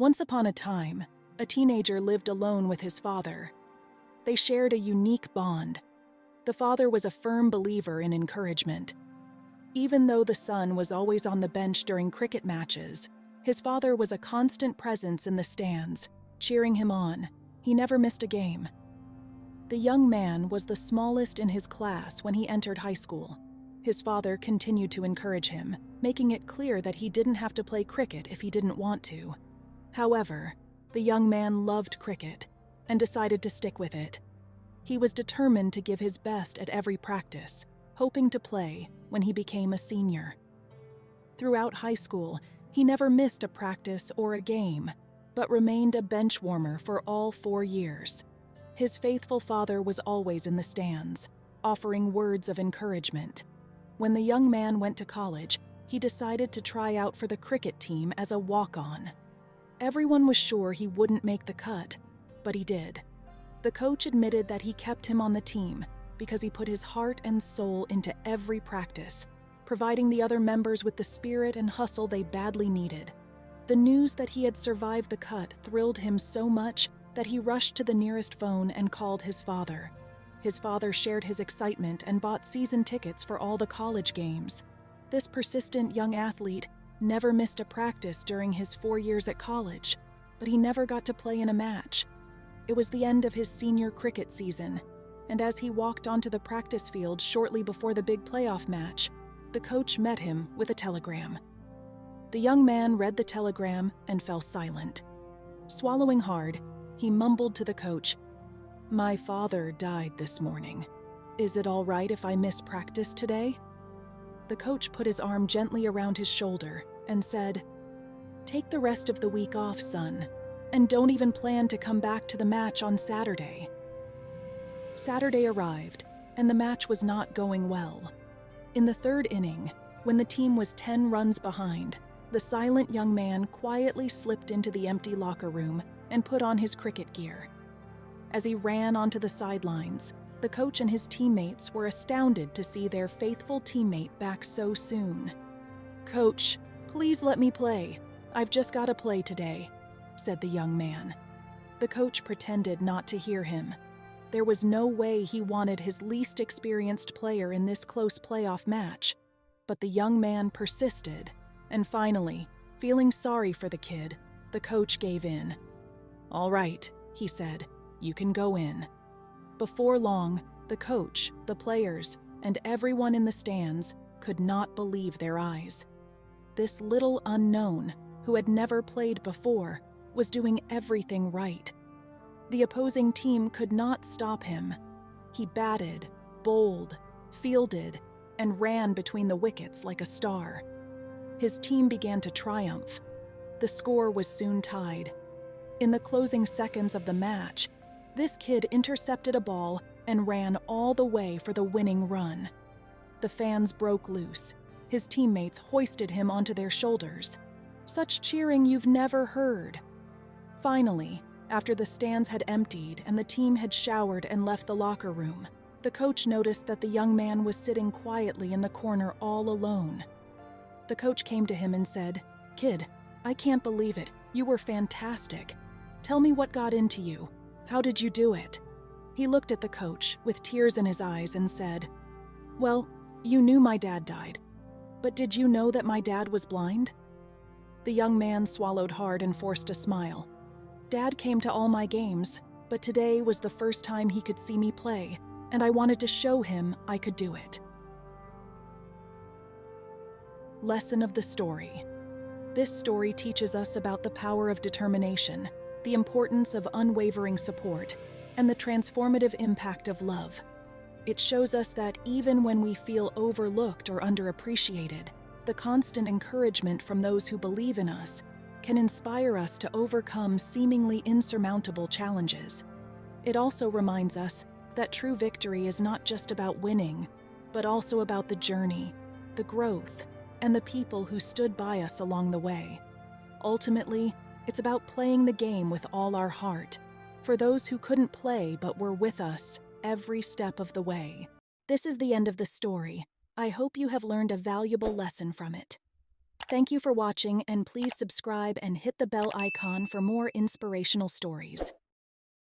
Once upon a time, a teenager lived alone with his father. They shared a unique bond. The father was a firm believer in encouragement. Even though the son was always on the bench during cricket matches, his father was a constant presence in the stands, cheering him on. He never missed a game. The young man was the smallest in his class when he entered high school. His father continued to encourage him, making it clear that he didn't have to play cricket if he didn't want to. However, the young man loved cricket and decided to stick with it. He was determined to give his best at every practice, hoping to play when he became a senior. Throughout high school, he never missed a practice or a game, but remained a bench warmer for all 4 years. His faithful father was always in the stands, offering words of encouragement. When the young man went to college, he decided to try out for the cricket team as a walk-on. Everyone was sure he wouldn't make the cut, but he did. The coach admitted that he kept him on the team because he put his heart and soul into every practice, providing the other members with the spirit and hustle they badly needed. The news that he had survived the cut thrilled him so much that he rushed to the nearest phone and called his father. His father shared his excitement and bought season tickets for all the college games. This persistent young athlete never missed a practice during his 4 years at college, but he never got to play in a match. It was the end of his senior cricket season, and as he walked onto the practice field shortly before the big playoff match, the coach met him with a telegram. The young man read the telegram and fell silent. Swallowing hard, he mumbled to the coach, "My father died this morning. Is it all right if I miss practice today?" The coach put his arm gently around his shoulder and said, "Take the rest of the week off, son, and don't even plan to come back to the match on Saturday." Saturday arrived, and the match was not going well. In the 3rd inning, when the team was 10 runs behind, the silent young man quietly slipped into the empty locker room and put on his cricket gear. As he ran onto the sidelines, the coach and his teammates were astounded to see their faithful teammate back so soon. "Coach, please let me play. I've just got to play today," said the young man. The coach pretended not to hear him. There was no way he wanted his least experienced player in this close playoff match, but the young man persisted, and finally, feeling sorry for the kid, the coach gave in. "All right," he said, "you can go in." Before long, the coach, the players, and everyone in the stands could not believe their eyes. This little unknown, who had never played before, was doing everything right. The opposing team could not stop him. He batted, bowled, fielded, and ran between the wickets like a star. His team began to triumph. The score was soon tied. In the closing seconds of the match, this kid intercepted a ball and ran all the way for the winning run. The fans broke loose. His teammates hoisted him onto their shoulders. Such cheering you've never heard. Finally, after the stands had emptied and the team had showered and left the locker room, the coach noticed that the young man was sitting quietly in the corner all alone. The coach came to him and said, "Kid, I can't believe it. You were fantastic. Tell me what got into you. How did you do it?" He looked at the coach with tears in his eyes and said, "Well, you knew my dad died. But did you know that my dad was blind?" The young man swallowed hard and forced a smile. "Dad came to all my games, but today was the first time he could see me play, and I wanted to show him I could do it." Lesson of the story. This story teaches us about the power of determination, the importance of unwavering support, and the transformative impact of love. It shows us that even when we feel overlooked or underappreciated, the constant encouragement from those who believe in us can inspire us to overcome seemingly insurmountable challenges. It also reminds us that true victory is not just about winning, but also about the journey, the growth, and the people who stood by us along the way. Ultimately, it's about playing the game with all our heart, for those who couldn't play but were with us every step of the way. This is the end of the story. I hope you have learned a valuable lesson from it. Thank you for watching, and please subscribe and hit the bell icon for more inspirational stories.